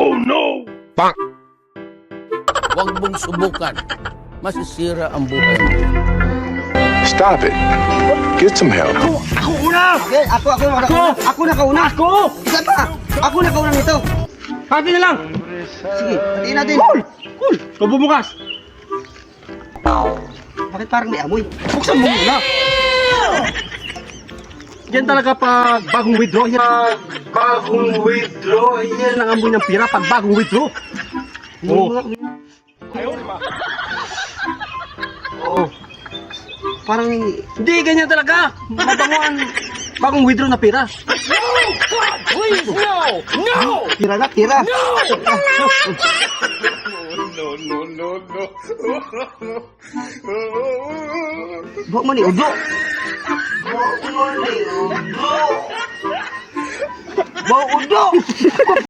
Oh no! Bang! Huwag mong subukan. Masisira ang buhay mo. Stop it. Get some help. Ako una! Okay, ako nakauna. Ako! Isa pa! Ako nakauna nito. Hati na lang! Sige, hatiin natin. Cool! Ikaw bumukas! Bakit parang may amoy? Buksan mo muna! Yan talaga pag bagong withdraw. Yan ang amoy ng pira pag bagong withdraw. Oo. Oo. Parang Hindi, ganyan talaga. Mabanguan. Bagong withdraw na pira. Please, no! No! tira na, tira. Bawa mo ni udo. Bawa udo.